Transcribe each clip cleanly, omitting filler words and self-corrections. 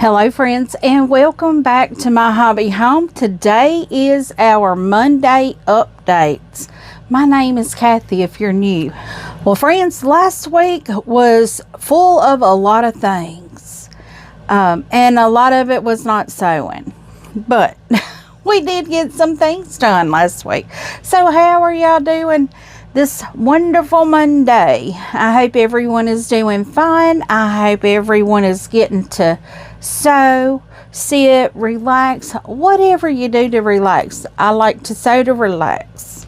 Hello friends, and welcome back to My Hobby Home. Today is our Monday updates. My name is Cathy if you're new. Well friends, last week was full of a lot of things. And a lot of it was not sewing. But we did get some things done last week. So how are y'all doing this wonderful Monday? I hope everyone is doing fine. I hope everyone is getting to sew, sit, relax, whatever you do to relax. I like to sew to relax.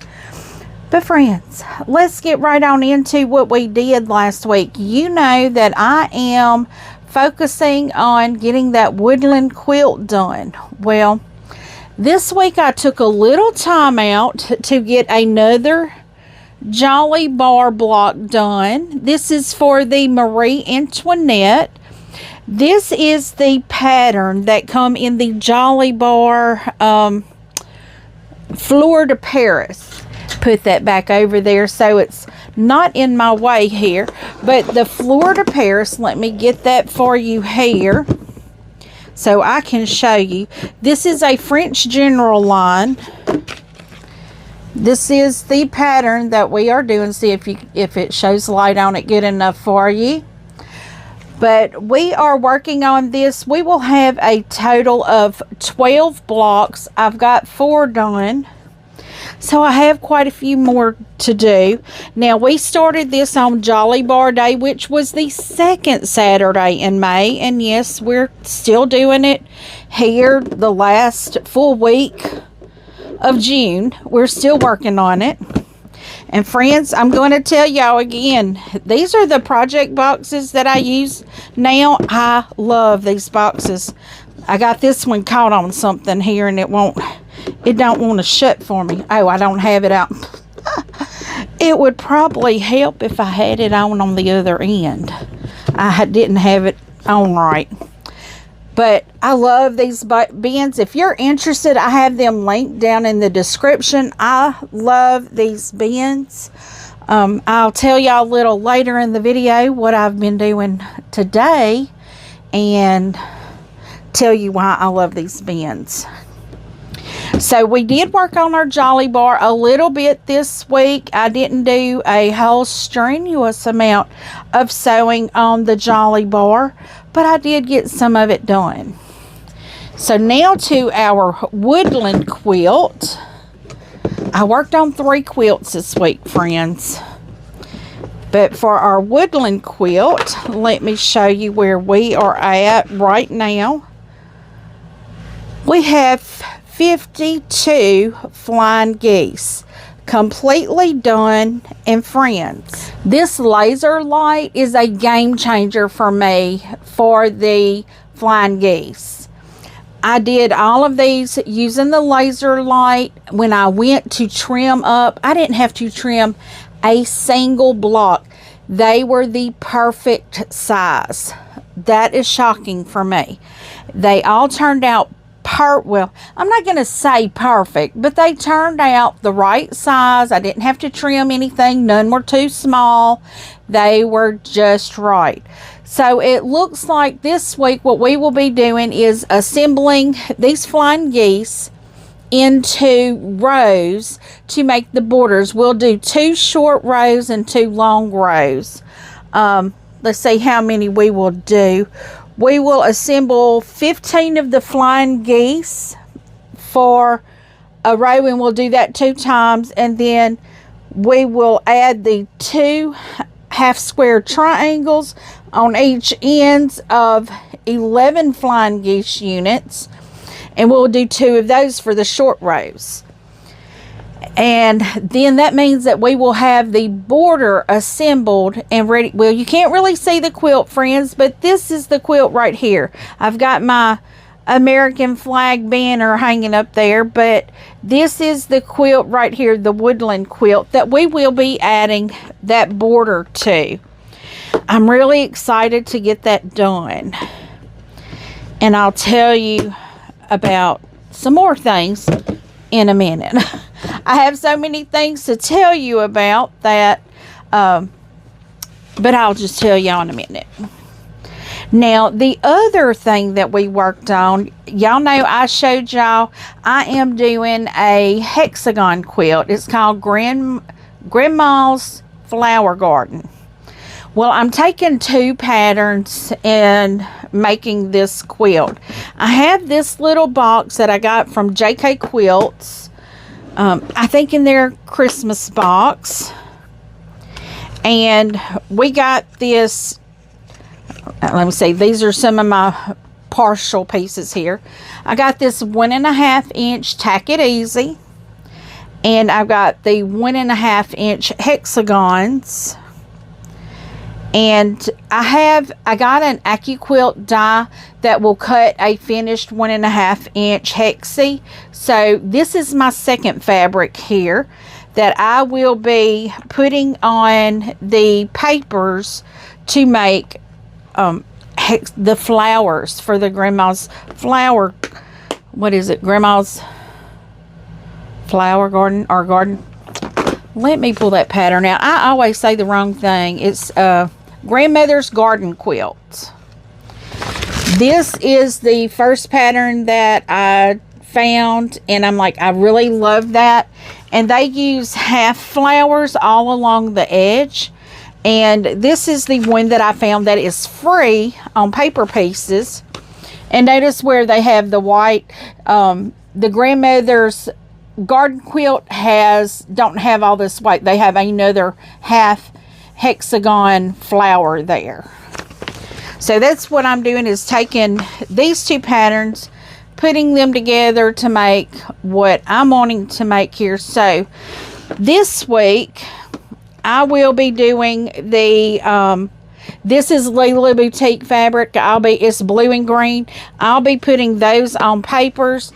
But friends, let's get right on into what we did last week. You know that I am focusing on getting that Woodland quilt done. Well, this week I took a little time out to get another Jolly Bar block done. This is for the Marie Antoinette. This is the pattern that come in the Jolly Bar Fleur de Paris. Put that back over there so it's not in my way here. But the Fleur de Paris, let me get that for you here so I can show you. This is a French general line. This is the pattern that we are doing. See if it shows light on it good enough for you. But we are working on this. We will have a total of 12 blocks. I've got 4 done. So I have quite a few more to do. Now we started this on Jolly Bar Day, which was the second Saturday in May. And yes, we're still doing it here the last full week of June. We're still working on it. And friends, I'm going to tell y'all again, these are the project boxes that I use now. I love these boxes. I got this one caught on something here and it don't want to shut for me. Oh, I don't have it out. It would probably help if I had it on the other end. I didn't have it on right. But I love these bins. If you're interested, I have them linked down in the description. I love these bins. I'll tell y'all a little later in the video what I've been doing today and tell you why I love these bins. So we did work on our Jolly Bar a little bit this week. I didn't do a whole strenuous amount of sewing on the Jolly Bar, but I did get some of it done. So now to our Woodland quilt. I worked on 3 quilts this week, friends. But for our Woodland quilt, let me show you where we are at right now. We have 52 flying geese completely done. And friends, this laser light is a game changer for me for the flying geese. I did all of these using the laser light. When I went to trim up, I didn't have to trim a single block. They were the perfect size. That is shocking for me. They all turned out well, I'm not going to say perfect, but they turned out the right size. I didn't have to trim anything. None were too small. They were just right. So it looks like this week what we will be doing is assembling these flying geese into rows to make the borders. We'll do 2 short rows and 2 long rows. Let's see how many we will do. We will assemble 15 of the flying geese for a row, and we'll do that 2 times. And then we will add the 2 half square triangles on each ends of 11 flying geese units. And we'll do 2 of those for the short rows. And then that means that we will have the border assembled and ready. Well, you can't really see the quilt, friends, but this is the quilt right here. I've got my American flag banner hanging up there, but this is the quilt right here, the Woodland quilt that we will be adding that border to. I'm really excited to get that done. And I'll tell you about some more things in a minute. I have so many things to tell you about that, but I'll just tell you in a minute. Now, the other thing that we worked on, y'all know I showed y'all I am doing a hexagon quilt. It's called Grandma's Flower Garden. Well, I'm taking 2 patterns and making this quilt. I have this little box that I got from JK Quilts, I think in their Christmas box. And we got this, let me see, these are some of my partial pieces here. I got this 1.5 inch Tack It Easy. And I've got the 1.5 inch hexagons. And I got an AccuQuilt die that will cut a finished 1.5 inch hexie. So this is my second fabric here that I will be putting on the papers to make the flowers for the Grandma's flower. What is it? Grandma's Flower Garden or Garden. Let me pull that pattern out. I always say the wrong thing. It's Grandmother's Garden Quilt. This is the first pattern that I found, and I'm like, I really love that. And they use half flowers all along the edge. And this is the one that I found that is free on paper pieces. And notice where they have the white, the Grandmother's Garden Quilt don't have all this white. They have another half hexagon flower there. So that's what I'm doing, is taking these 2 patterns, putting them together to make what I'm wanting to make here. So this week I will be doing the this is Lila Boutique fabric. It's blue and green. I'll be putting those on papers.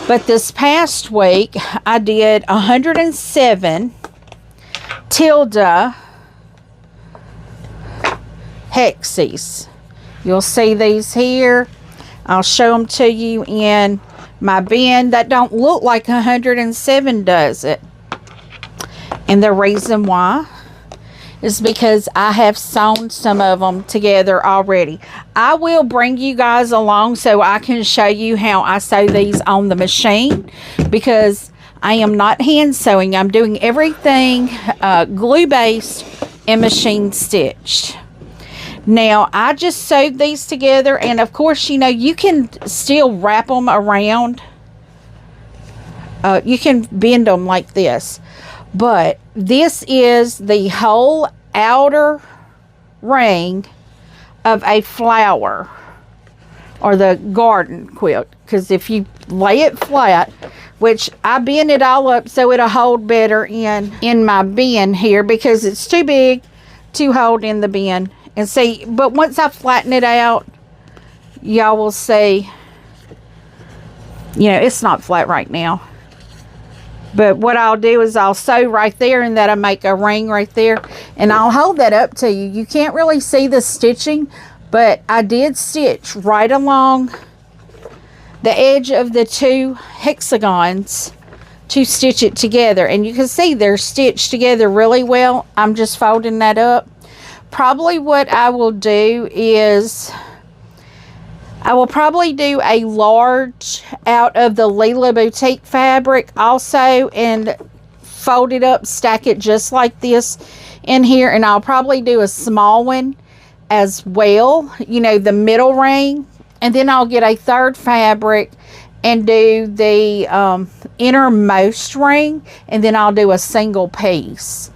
But this past week I did 107 tilde hexies. You'll see these here. I'll show them to you in my bin. That don't look like 107, does it? And the reason why is because I have sewn some of them together already. I will bring you guys along so I can show you how I sew these on the machine, because I am not hand sewing. I'm doing everything glue based and machine stitched. Now, I just sewed these together, and of course, you know, you can still wrap them around. You can bend them like this. But this is the whole outer ring of a flower or the garden quilt. Because if you lay it flat, which I bend it all up so it'll hold better in my bin here, because it's too big to hold in the bin. And see, but once I flatten it out, y'all will see, you know, it's not flat right now. But what I'll do is I'll sew right there, and that'll make a ring right there. And I'll hold that up to you. You can't really see the stitching, but I did stitch right along the edge of the 2 hexagons to stitch it together. And you can see they're stitched together really well. I'm just folding that up. Probably what I will do is I will probably do a large out of the Lila Boutique fabric also, and fold it up, stack it just like this in here. And I'll probably do a small one as well, you know, the middle ring. And then I'll get a third fabric and do the innermost ring, and then I'll do a single piece,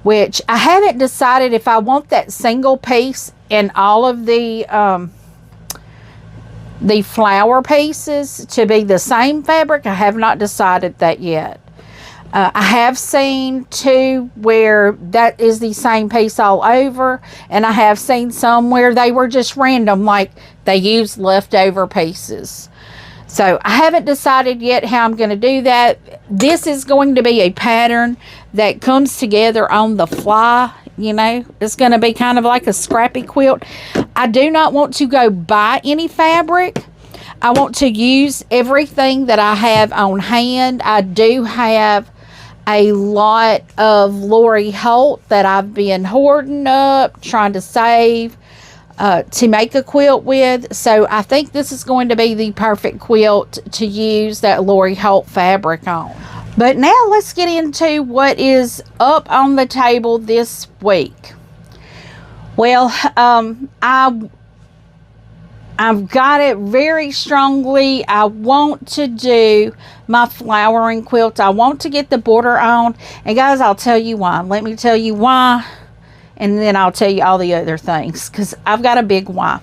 which I haven't decided if I want that single piece and all of the flower pieces to be the same fabric. I have not decided that yet. I have seen 2 where that is the same piece all over, and I have seen some where they were just random, like they used leftover pieces. So I haven't decided yet how I'm going to do that. This is going to be a pattern that comes together on the fly. You know, it's going to be kind of like a scrappy quilt. I do not want to go buy any fabric. I want to use everything that I have on hand. I do have a lot of Lori Holt that I've been hoarding up, trying to save. to make a quilt with. So I think this is going to be the perfect quilt to use that Lori Holt fabric on. But now let's get into what is up on the table this week. Well, I've got it very strongly. I want to do my flowering quilt. I want to get the border on. And guys, I'll tell you why. Let me tell you why. And then I'll tell you all the other things. Because I've got a big why.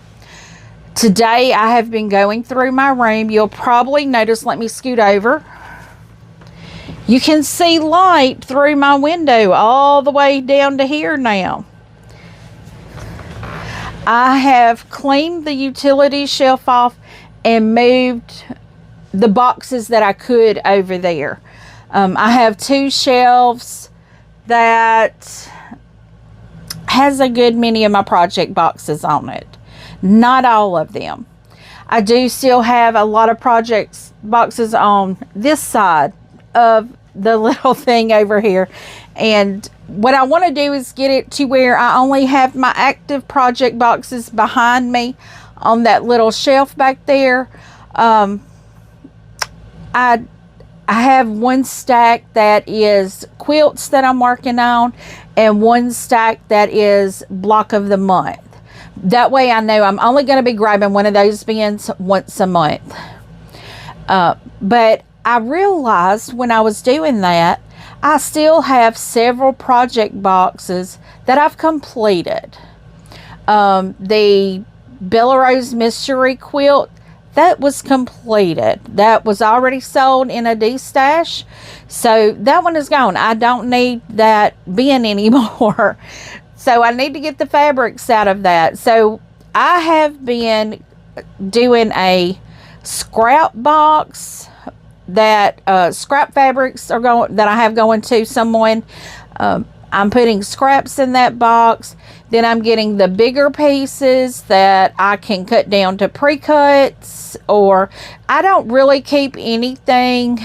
Today, I have been going through my room. You'll probably notice, let me scoot over. You can see light through my window all the way down to here now. I have cleaned the utility shelf off and moved the boxes that I could over there. I have 2 shelves that has a good many of my project boxes on it. Not all of them. I do still have a lot of projects boxes on this side of the little thing over here. And what I want to do is get it to where I only have my active project boxes behind me on that little shelf back there. I have 1 stack that is quilts that I'm working on, and 1 stack that is block of the month. That way I know I'm only going to be grabbing one of those bins once a month. But I realized when I was doing that, I still have several project boxes that I've completed. The Bellerose Mystery Quilt, that was completed. That was already sold in a D-stash. So that one is gone. I don't need that bin anymore. So I need to get the fabrics out of that. So I have been doing a scrap box that scrap fabrics are going that I have going to someone. I'm putting scraps in that box. Then I'm getting the bigger pieces that I can cut down to pre-cuts, or I don't really keep anything.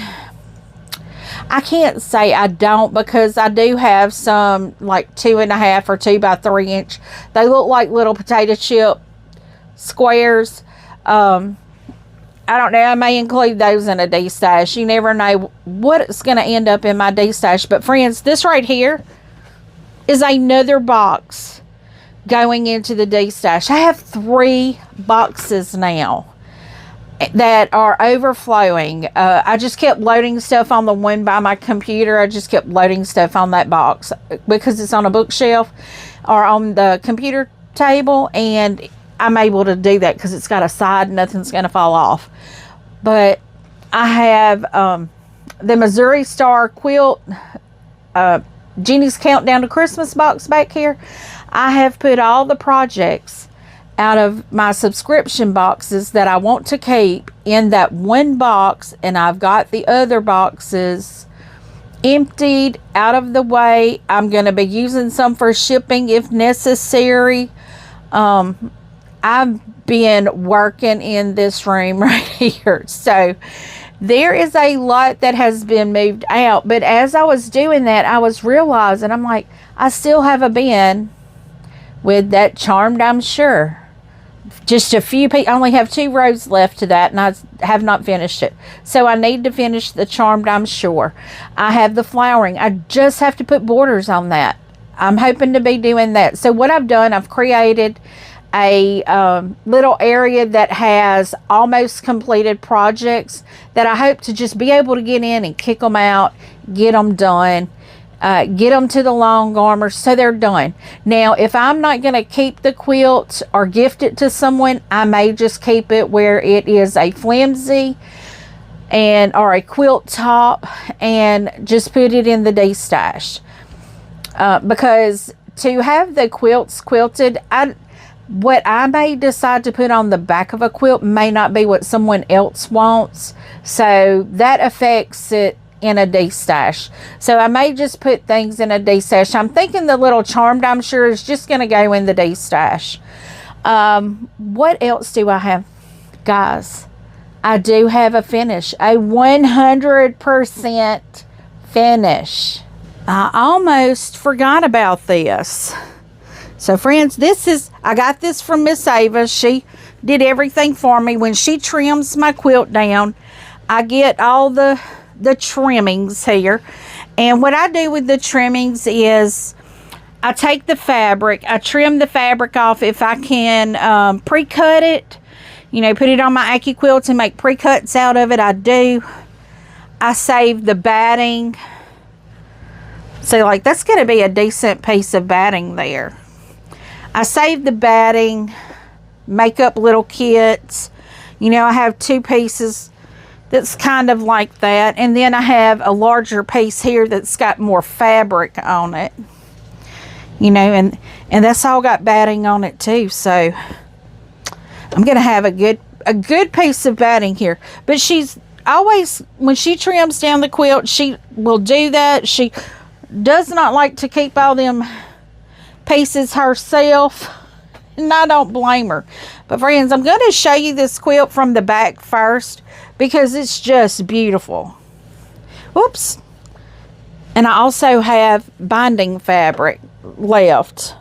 I can't say I don't, because I do have some like 2.5 or 2 by 3 inch. They look like little potato chip squares. I don't know, I may include those in a D-stash. You never know what's going to end up in my D-stash. But friends, this right here is another box going into the D-stash. I have 3 boxes now that are overflowing. I just kept loading stuff on the one by my computer. I just kept loading stuff on that box because it's on a bookshelf or on the computer table, and I'm able to do that because it's got a side, nothing's going to fall off. But I have the Missouri Star Quilt, Jeannie's Countdown to Christmas box back here. I have put all the projects out of my subscription boxes that I want to keep in that one box, and I've got the other boxes emptied, out of the way. I'm going to be using some for shipping if necessary. I've been working in this room right here. So there is a lot that has been moved out. But as I was doing that, I was realizing, I'm like, I still have a bin with that Charmed, I'm sure. Just a few I only have 2 rows left to that, and I have not finished it. So I need to finish the Charmed, I'm sure. I have the flowering. I just have to put borders on that. I'm hoping to be doing that. So what I've done, I've created a little area that has almost completed projects that I hope to just be able to get in and kick them out, get them done, get them to the long armor so they're done. Now, if I'm not going to keep the quilt or gift it to someone, I may just keep it where it is a flimsy or a quilt top and just put it in the D-stash. Because to have the quilts quilted, what I may decide to put on the back of a quilt may not be what someone else wants. So that affects it in a D-stash. So I may just put things in a D-stash. I'm thinking the little Charmed, I'm sure, is just going to go in the D-stash. What else do I have? Guys, I do have a finish. A 100% finish. I almost forgot about this. So friends, I got this from Miss Ava. She did everything for me. When she trims my quilt down, I get all the trimmings here. And what I do with the trimmings is I take the fabric, I trim the fabric off. If I can pre-cut it, you know, put it on my AccuQuilts and make pre-cuts out of it, I do. I save the batting. So like that's going to be a decent piece of batting there. I save the batting, make up little kits. You know, I have 2 pieces that's kind of like that. And then I have a larger piece here that's got more fabric on it. You know, and that's all got batting on it too. So I'm going to have a good piece of batting here. But she's always, when she trims down the quilt, she will do that. She does not like to keep all them pieces herself, and I don't blame her. But friends, I'm going to show you this quilt from the back first because it's just beautiful. Whoops. And I also have binding fabric left.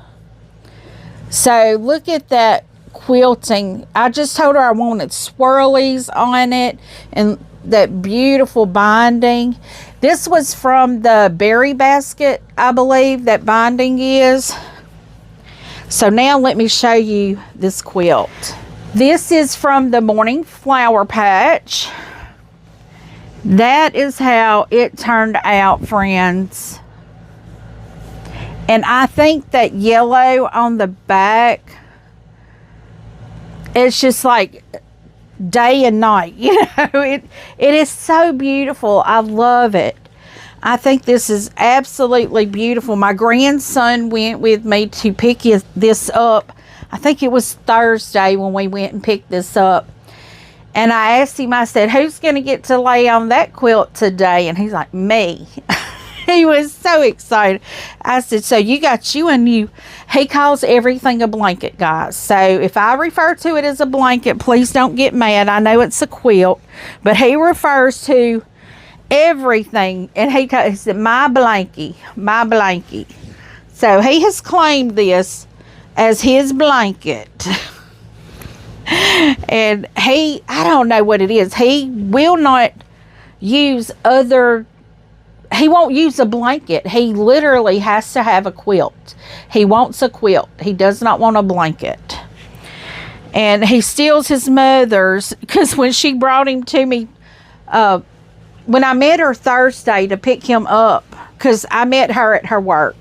So look at that quilting. I just told her I wanted swirlies on it and that beautiful binding. This was from the berry basket, I believe that binding is. So now let me show you this quilt. This is from the Morning Flower Patch. That is how it turned out, friends. And I think that yellow on the back, it's just like day and night. You know, it is so beautiful. I love it. I think this is absolutely beautiful. My grandson went with me to pick this up. I think it was Thursday when we went and picked this up. And I asked him, I said, who's going to get to lay on that quilt today? And he's like, me. He was so excited. I said, so you got you and you. He calls everything a blanket, guys. So if I refer to it as a blanket, please don't get mad. I know it's a quilt, but he refers to everything. And he said, my blankie, my blankie. So he has claimed this as his blanket. And I don't know what it is. He will not use he won't use a blanket. He literally has to have a quilt. He wants a quilt. He does not want a blanket. And he steals his mother's, because when she brought him to me, when I met her Thursday to pick him up, because I met her at her work,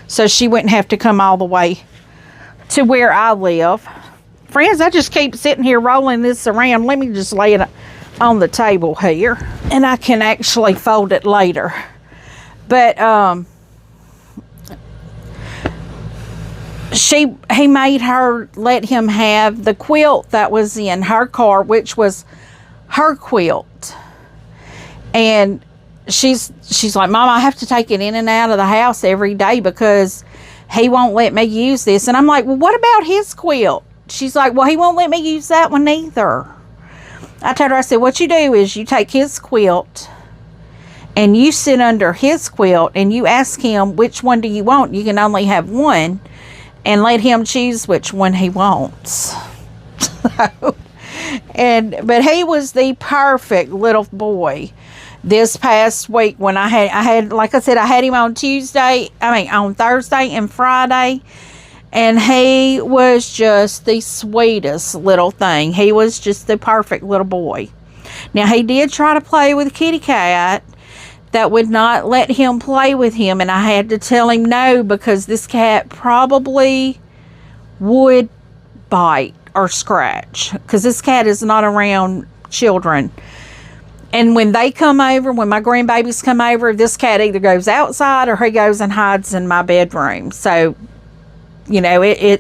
so she wouldn't have to come all the way to where I live. Friends, I just keep sitting here rolling this around. Let me just lay it on the table here, and I can actually fold it later. But he made her let him have the quilt that was in her car, which was her quilt. And she's like, Mom, I have to take it in and out of the house every day because he won't let me use this. And I'm like, well, what about his quilt? She's like, well, he won't let me use that one either. I told her, I said, what you do is you take his quilt and you sit under his quilt and you ask him, which one do you want? You can only have one, and let him choose which one he wants. But he was the perfect little boy this past week when I had, like I said, I had him on on Thursday and Friday. And he was just the sweetest little thing. He was just the perfect little boy. Now, he did try to play with Kitty Cat that would not let him play with him. And I had to tell him no, because this cat probably would bite or scratch. Because this cat is not around children. And when they come over, when my grandbabies come over, this cat either goes outside or he goes and hides in my bedroom. So, you know, he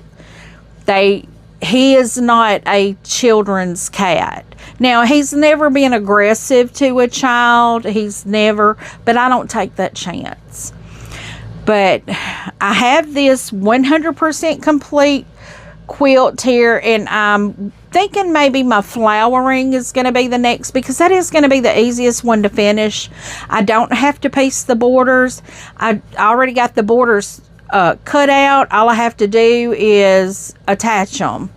is not a children's cat. Now, he's never been aggressive to a child. But I don't take that chance. But I have this 100% complete quilt here, and I'm thinking maybe my flowering is going to be the next, because that is going to be the easiest one to finish. I don't have to piece the borders. I already got the borders cut out. All I have to do is attach them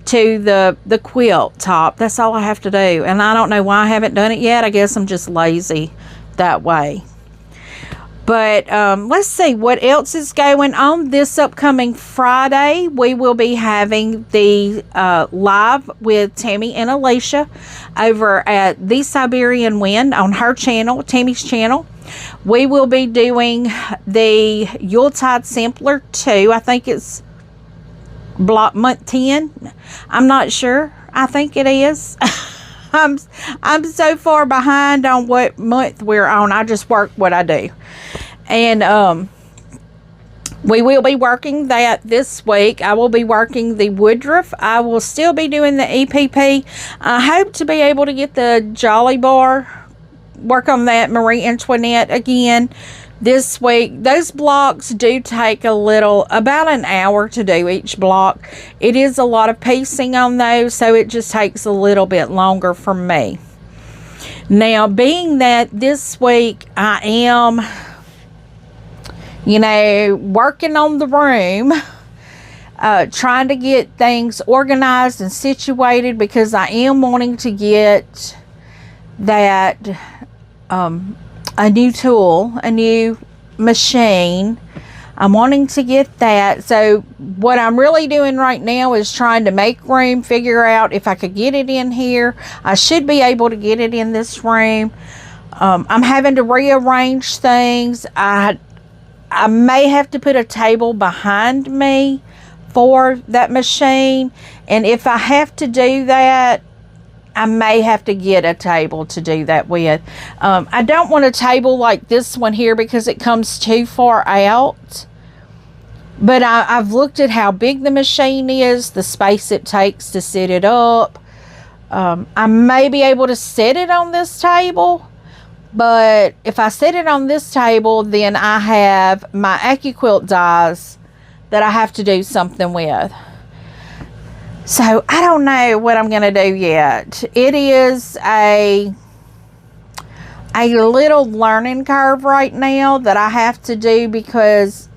to the quilt top. That's all I have to do. And I don't know why I haven't done it yet. I guess I'm just lazy that way. But let's see what else is going on. This upcoming Friday, we will be having the live with Tammy and Alicia over at The Siberian Wind on her channel, Tammy's channel. We will be doing the Yuletide Sampler 2. I think it's block month 10. I'm not sure. I think it is. I'm so far behind on what month we're on. I just work what I do. And we will be working that this week. I will be working the Woodruff. I will still be doing the EPP. I hope to be able to get the Jolly Bar, work on that Marie Antoinette again this week. Those blocks do take about an hour to do each block. It is a lot of piecing on those, so it just takes a little bit longer for me. Now, being that this week I am, working on the room, trying to get things organized and situated, because I am wanting to get that a new tool, a new machine. I'm wanting to get that. So what I'm really doing right now is trying to make room, figure out if I could get it in here. I should be able to get it in this room. I'm having to rearrange things. I may have to put a table behind me for that machine. And if I have to do that, I may have to get a table to do that with. I don't want a table like this one here because it comes too far out. But I've looked at how big the machine is, the space it takes to set it up. I may be able to set it on this table. But if I set it on this table, then I have my AccuQuilt dies that I have to do something with. So I don't know what I'm going to do yet. It is a little learning curve right now that I have to do, because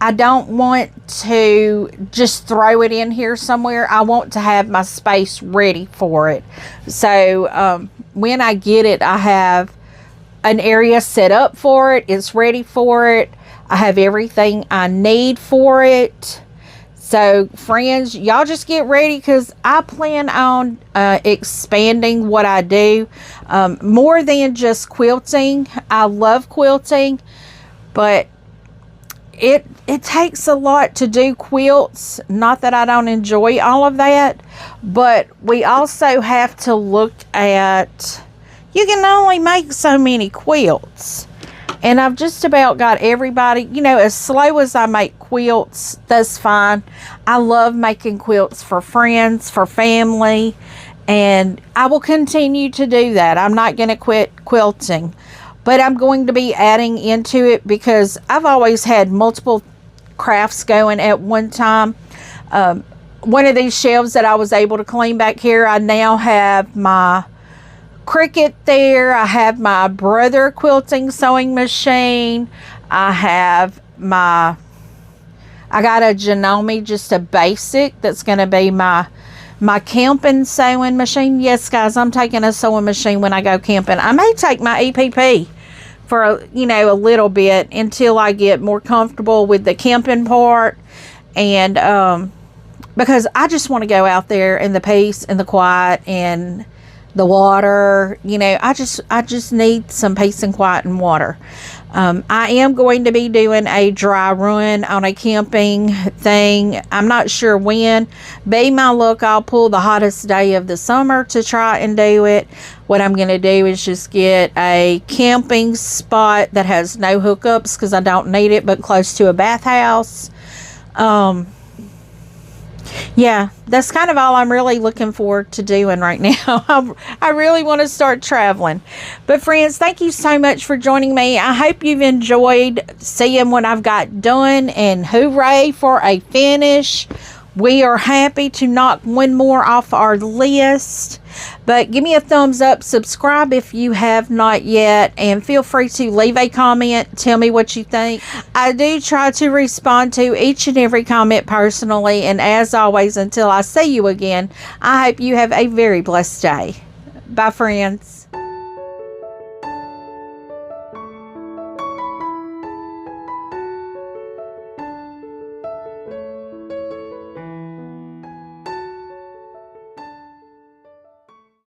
I don't want to just throw it in here somewhere. I want to have my space ready for it. So when I get it, I have an area set up for it. It's ready for it. I have everything I need for it. So friends, y'all just get ready, because I plan on expanding what I do, more than just quilting. I love quilting, but it takes a lot to do quilts. Not that I don't enjoy all of that, but we also have to look at, you can only make so many quilts. And I've just about got everybody, as slow as I make quilts, that's fine. I love making quilts for friends, for family, and I will continue to do that. I'm not going to quit quilting, but I'm going to be adding into it, because I've always had multiple crafts going at one time. One of these shelves that I was able to clean back here, I now have my Cricut there. I have my Brother quilting sewing machine. I got a Janome, just a basic, that's going to be my camping sewing machine. Yes, guys, I'm taking a sewing machine when I go camping. I may take my EPP for a little bit until I get more comfortable with the camping part, and because I just want to go out there in the peace and the quiet and the water. I just need some peace and quiet and water. I am going to be doing a dry run on a camping thing. I'm not sure when. Be my luck, I'll pull the hottest day of the summer to try and do it. What I'm going to do is just get a camping spot that has no hookups, because I don't need it, but close to a bathhouse. Yeah, that's kind of all I'm really looking forward to doing right now. I really want to start traveling. But friends, thank you so much for joining me. I hope you've enjoyed seeing what I've got done, and hooray for a finish. We are happy to knock one more off our list. But give me a thumbs up, subscribe if you have not yet, and feel free to leave a comment. Tell me what you think. I do try to respond to each and every comment personally, and as always, until I see you again, I hope you have a very blessed day. Bye, friends.